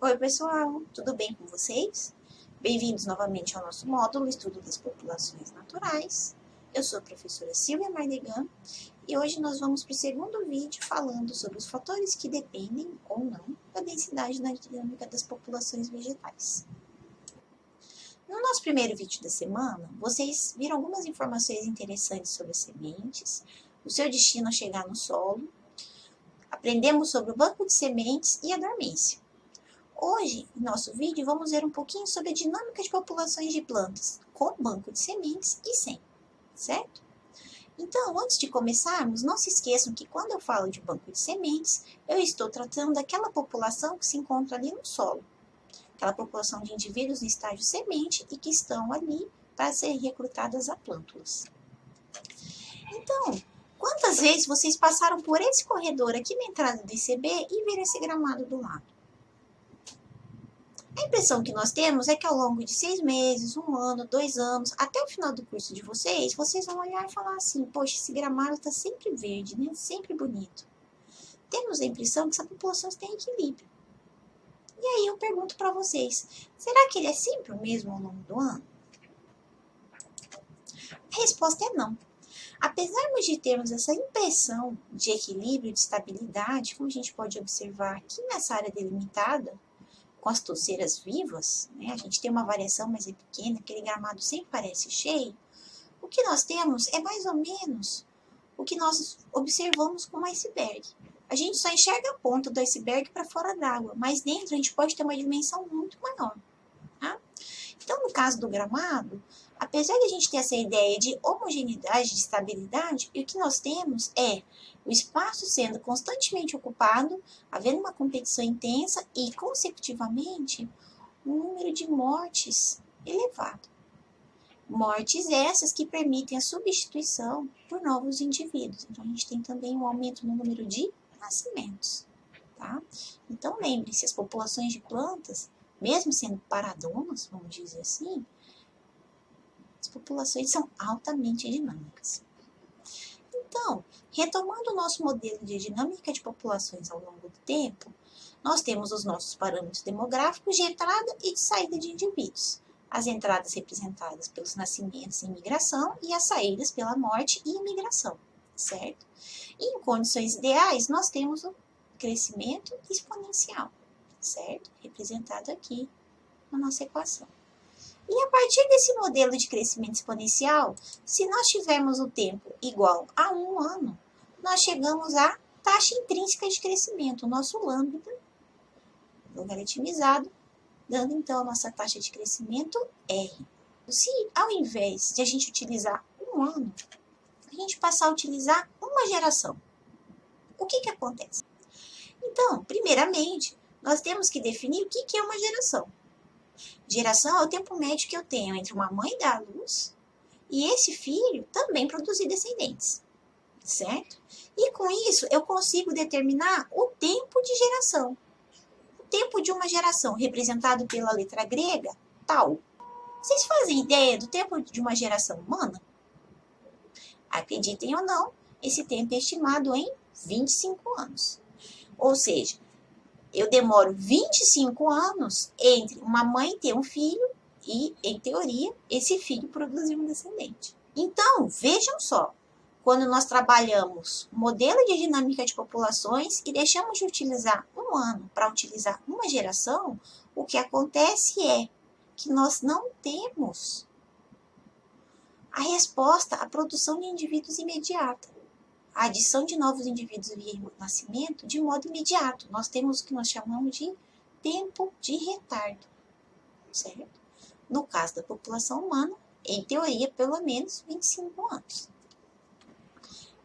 Oi, pessoal, tudo bem com vocês? Bem-vindos novamente ao nosso módulo Estudo das Populações Naturais. Eu sou a professora Silvia Mardegan e hoje nós vamos para o segundo vídeo falando sobre os fatores que dependem ou não da densidade na dinâmica das populações vegetais. No nosso primeiro vídeo da semana, vocês viram algumas informações interessantes sobre as sementes, o seu destino a chegar no solo, aprendemos sobre o banco de sementes e a dormência. Hoje, no nosso vídeo, vamos ver um pouquinho sobre a dinâmica de populações de plantas com banco de sementes e sem, certo? Então, antes de começarmos, não se esqueçam que quando eu falo de banco de sementes, eu estou tratando daquela população que se encontra ali no solo. Aquela população de indivíduos no estágio semente e que estão ali para serem recrutadas a plântulas. Então, quantas vezes vocês passaram por esse corredor aqui na entrada do ICB e viram esse gramado do lado? A impressão que nós temos é que ao longo de 6 meses, 1 ano, 2 anos, até o final do curso de vocês, vocês vão olhar e falar assim, poxa, esse gramado está sempre verde, né? Sempre bonito. Temos a impressão que essa população está em equilíbrio. E aí eu pergunto para vocês, será que ele é sempre o mesmo ao longo do ano? A resposta é não. Apesar de termos essa impressão de equilíbrio, de estabilidade, como a gente pode observar aqui nessa área delimitada, com as touceiras vivas, né? A gente tem uma variação, mas é pequena, aquele gramado sempre parece cheio. O que nós temos é mais ou menos o que nós observamos com o iceberg. A gente só enxerga a ponta do iceberg para fora d'água, mas dentro a gente pode ter uma dimensão muito maior. Tá? Então, no caso do gramado, apesar de a gente ter essa ideia de homogeneidade, de estabilidade, o que nós temos é o espaço sendo constantemente ocupado, havendo uma competição intensa e, consecutivamente, um número de mortes elevado. Mortes essas que permitem a substituição por novos indivíduos. Então, a gente tem também um aumento no número de nascimentos. Tá? Então, lembre-se, as populações de plantas, mesmo sendo paradonas, vamos dizer assim, as populações são altamente dinâmicas. Então, retomando o nosso modelo de dinâmica de populações ao longo do tempo, nós temos os nossos parâmetros demográficos de entrada e de saída de indivíduos. As entradas representadas pelos nascimentos e imigração e as saídas pela morte e imigração, certo? E em condições ideais, nós temos o crescimento exponencial, certo? Representado aqui na nossa equação. E a partir desse modelo de crescimento exponencial, se nós tivermos o tempo igual a 1 ano, nós chegamos à taxa intrínseca de crescimento, o nosso lambda logaritmizado, dando então a nossa taxa de crescimento R. Se ao invés de a gente utilizar 1 ano, a gente passar a utilizar uma geração, o que acontece? Então, primeiramente, nós temos que definir o que é uma geração. Geração é o tempo médio que eu tenho entre uma mãe dar à luz e esse filho também produzir descendentes, certo? E com isso eu consigo determinar o tempo de geração. O tempo de uma geração, representado pela letra grega, tal. Vocês fazem ideia do tempo de uma geração humana? Acreditem ou não, esse tempo é estimado em 25 anos. Ou seja, eu demoro 25 anos entre uma mãe ter um filho e, em teoria, esse filho produzir um descendente. Então, vejam só, quando nós trabalhamos modelo de dinâmica de populações e deixamos de utilizar 1 ano para utilizar uma geração, o que acontece é que nós não temos a resposta à produção de indivíduos imediata. A adição de novos indivíduos via nascimento de modo imediato. Nós temos o que nós chamamos de tempo de retardo, certo? No caso da população humana, em teoria, pelo menos 25 anos.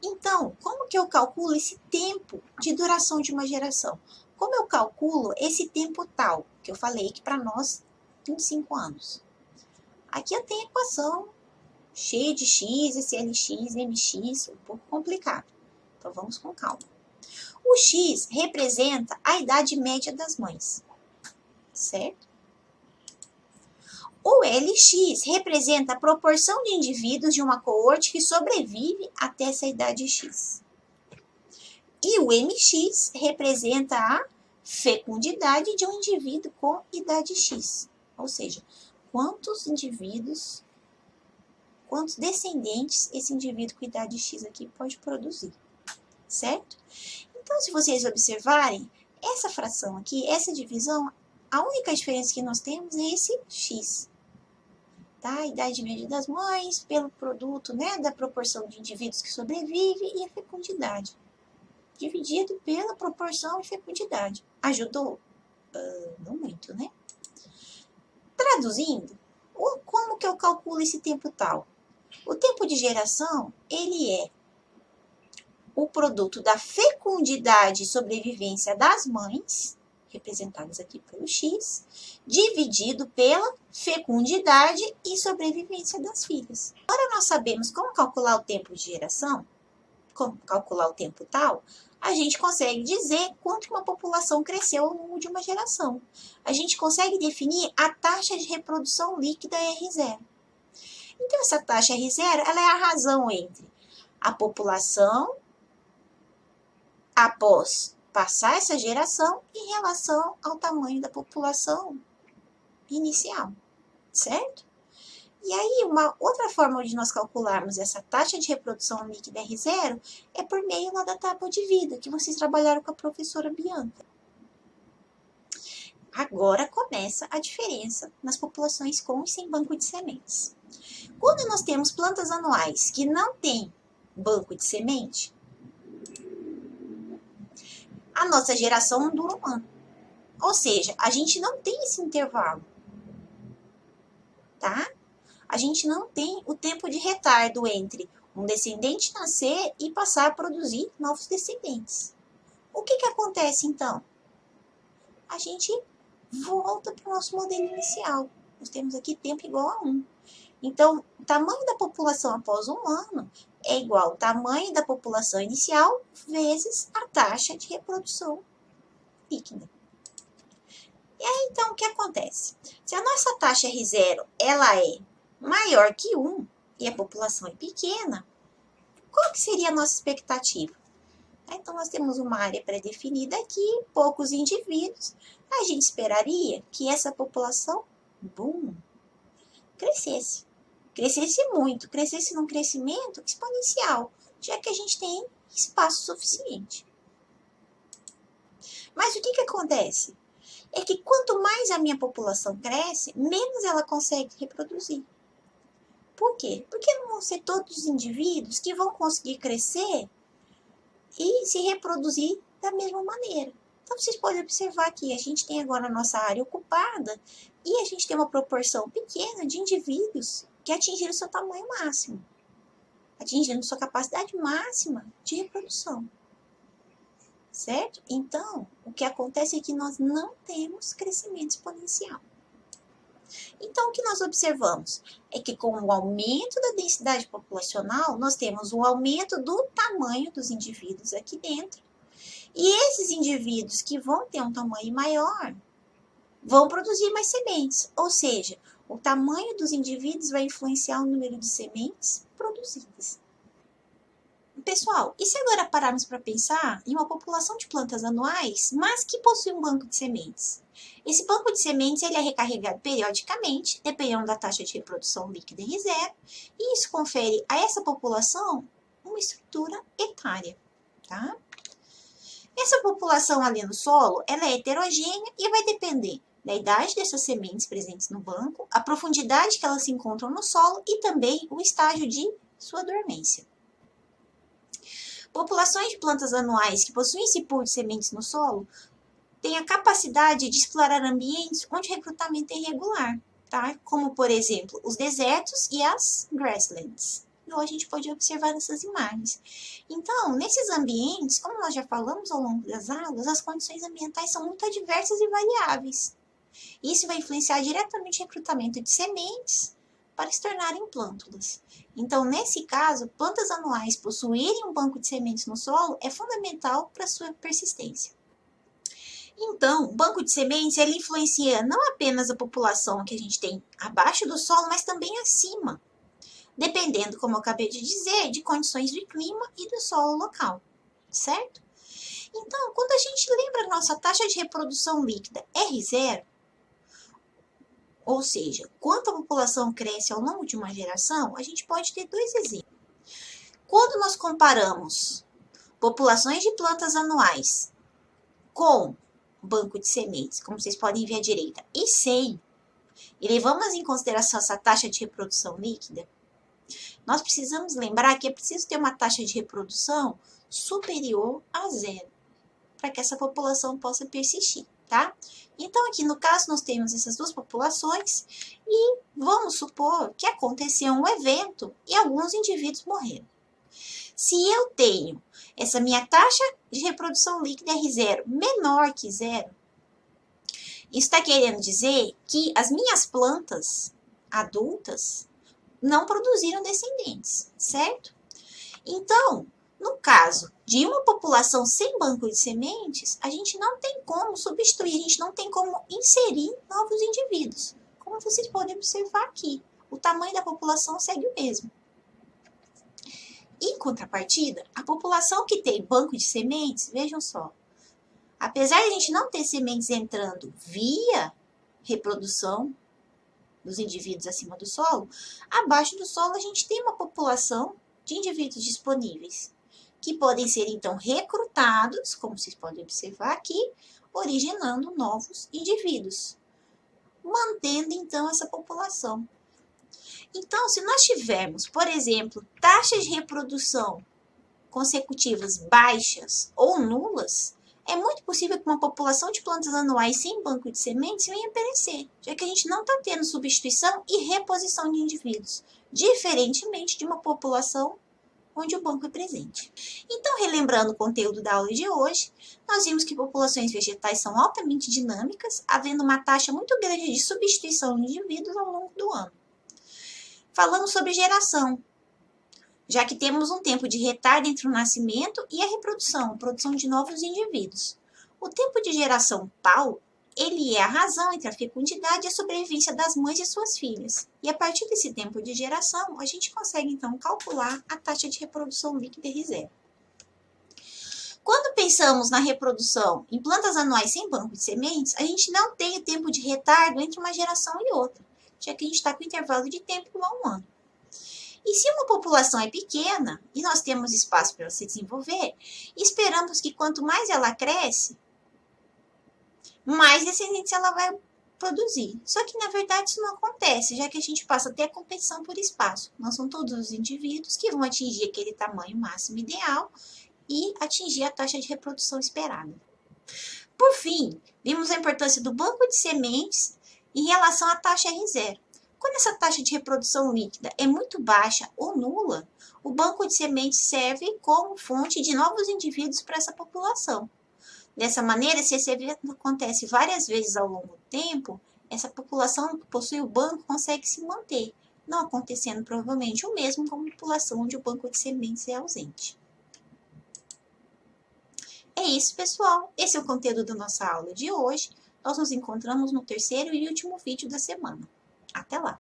Então, como que eu calculo esse tempo de duração de uma geração? Como eu calculo esse tempo tal, que eu falei que para nós, 25 anos? Aqui eu tenho a equação cheia de x, SLX, MX, um pouco complicado. Então, vamos com calma. O x representa a idade média das mães, certo? O LX representa a proporção de indivíduos de uma coorte que sobrevive até essa idade x. E o MX representa a fecundidade de um indivíduo com idade X. Ou seja, quantos indivíduos, quantos descendentes esse indivíduo com idade X aqui pode produzir, certo? Então, se vocês observarem, essa fração aqui, essa divisão, a única diferença que nós temos é esse X. Tá? A idade média das mães, pelo produto, né, da proporção de indivíduos que sobrevivem e a fecundidade. Dividido pela proporção e fecundidade. Ajudou? Não muito, né? Traduzindo, como que eu calculo esse tempo tal? O tempo de geração, ele é o produto da fecundidade e sobrevivência das mães, representadas aqui pelo X, dividido pela fecundidade e sobrevivência das filhas. Agora nós sabemos como calcular o tempo de geração, como calcular o tempo tal, a gente consegue dizer quanto uma população cresceu ao longo de uma geração. A gente consegue definir a taxa de reprodução líquida R0. Então, essa taxa R0, ela é a razão entre a população após passar essa geração em relação ao tamanho da população inicial, certo? E aí, uma outra forma de nós calcularmos essa taxa de reprodução líquida R0 é por meio lá da tábua de vida, que vocês trabalharam com a professora Bianca. Agora começa a diferença nas populações com e sem banco de sementes. Quando nós temos plantas anuais que não têm banco de semente, a nossa geração não dura um ano. Ou seja, a gente não tem esse intervalo, tá? A gente não tem o tempo de retardo entre um descendente nascer e passar a produzir novos descendentes. O que acontece então? A gente volta para o nosso modelo inicial. Nós temos aqui tempo igual a 1. Então, o tamanho da população após um ano é igual ao tamanho da população inicial vezes a taxa de reprodução líquida. E aí, então, o que acontece? Se a nossa taxa R0 ela é maior que 1 e a população é pequena, qual que seria a nossa expectativa? Então, nós temos uma área pré-definida aqui, poucos indivíduos. A gente esperaria que essa população, crescesse. Crescesse muito, crescesse num crescimento exponencial, já que a gente tem espaço suficiente. Mas o que acontece? É que quanto mais a minha população cresce, menos ela consegue reproduzir. Por quê? Porque não vão ser todos os indivíduos que vão conseguir crescer e se reproduzir da mesma maneira. Então, vocês podem observar que a gente tem agora a nossa área ocupada e a gente tem uma proporção pequena de indivíduos que atingiram seu tamanho máximo, atingindo sua capacidade máxima de reprodução. Certo? Então, o que acontece é que nós não temos crescimento exponencial. Então, o que nós observamos é que com o aumento da densidade populacional, nós temos o aumento do tamanho dos indivíduos aqui dentro. E esses indivíduos que vão ter um tamanho maior, vão produzir mais sementes. Ou seja, o tamanho dos indivíduos vai influenciar o número de sementes produzidas. Pessoal, e se agora pararmos para pensar em uma população de plantas anuais, mas que possui um banco de sementes? Esse banco de sementes ele é recarregado periodicamente, dependendo da taxa de reprodução líquida R0, e isso confere a essa população uma estrutura etária, tá? Essa população ali no solo, ela é heterogênea e vai depender da idade dessas sementes presentes no banco, a profundidade que elas se encontram no solo e também o estágio de sua dormência. Populações de plantas anuais que possuem esse pool de sementes no solo têm a capacidade de explorar ambientes onde o recrutamento é irregular, tá? Como, por exemplo, os desertos e as grasslands. Igual a gente pode observar nessas imagens. Então, nesses ambientes, como nós já falamos ao longo das aulas, as condições ambientais são muito adversas e variáveis. Isso vai influenciar diretamente o recrutamento de sementes para se tornarem plântulas. Então, nesse caso, plantas anuais possuírem um banco de sementes no solo é fundamental para sua persistência. Então, o banco de sementes ele influencia não apenas a população que a gente tem abaixo do solo, mas também acima, dependendo, como eu acabei de dizer, de condições de clima e do solo local, certo? Então, quando a gente lembra a nossa taxa de reprodução líquida R0, ou seja, quanto a população cresce ao longo de uma geração, a gente pode ter dois exemplos. Quando nós comparamos populações de plantas anuais com banco de sementes, como vocês podem ver à direita, e 100, e levamos em consideração essa taxa de reprodução líquida, nós precisamos lembrar que é preciso ter uma taxa de reprodução superior a 0, para que essa população possa persistir, tá? Então, aqui no caso, nós temos essas duas populações e vamos supor que aconteceu um evento e alguns indivíduos morreram. Se eu tenho essa minha taxa de reprodução líquida R0 menor que 0, isso está querendo dizer que as minhas plantas adultas não produziram descendentes, certo? Então, no caso de uma população sem banco de sementes, a gente não tem como substituir, a gente não tem como inserir novos indivíduos. Como vocês podem observar aqui, o tamanho da população segue o mesmo. Em contrapartida, a população que tem banco de sementes, vejam só, apesar de a gente não ter sementes entrando via reprodução dos indivíduos acima do solo, abaixo do solo a gente tem uma população de indivíduos disponíveis, que podem ser então recrutados, como vocês podem observar aqui, originando novos indivíduos, mantendo então essa população. Então, se nós tivermos, por exemplo, taxas de reprodução consecutivas baixas ou nulas, é muito possível que uma população de plantas anuais sem banco de sementes venha a perecer, já que a gente não está tendo substituição e reposição de indivíduos, diferentemente de uma população onde o banco é presente. Então, relembrando o conteúdo da aula de hoje, nós vimos que populações vegetais são altamente dinâmicas, havendo uma taxa muito grande de substituição de indivíduos ao longo do ano. Falamos sobre geração, já que temos um tempo de retardo entre o nascimento e a reprodução, produção de novos indivíduos. O tempo de geração pau, ele é a razão entre a fecundidade e a sobrevivência das mães e suas filhas. E a partir desse tempo de geração, a gente consegue então calcular a taxa de reprodução líquida R0. Quando pensamos na reprodução em plantas anuais sem banco de sementes, a gente não tem o tempo de retardo entre uma geração e outra, já que a gente está com intervalo de tempo igual a 1 ano. E se uma população é pequena e nós temos espaço para ela se desenvolver, esperamos que quanto mais ela cresce, mais descendentes ela vai produzir. Só que, na verdade, isso não acontece, já que a gente passa a ter a competição por espaço. Não são todos os indivíduos que vão atingir aquele tamanho máximo ideal e atingir a taxa de reprodução esperada. Por fim, vimos a importância do banco de sementes em relação à taxa R0. Quando essa taxa de reprodução líquida é muito baixa ou nula, o banco de sementes serve como fonte de novos indivíduos para essa população. Dessa maneira, se esse evento acontece várias vezes ao longo do tempo, essa população que possui o banco consegue se manter, não acontecendo provavelmente o mesmo com a população onde o banco de sementes é ausente. É isso, pessoal. Esse é o conteúdo da nossa aula de hoje. Nós nos encontramos no terceiro e último vídeo da semana. Até lá!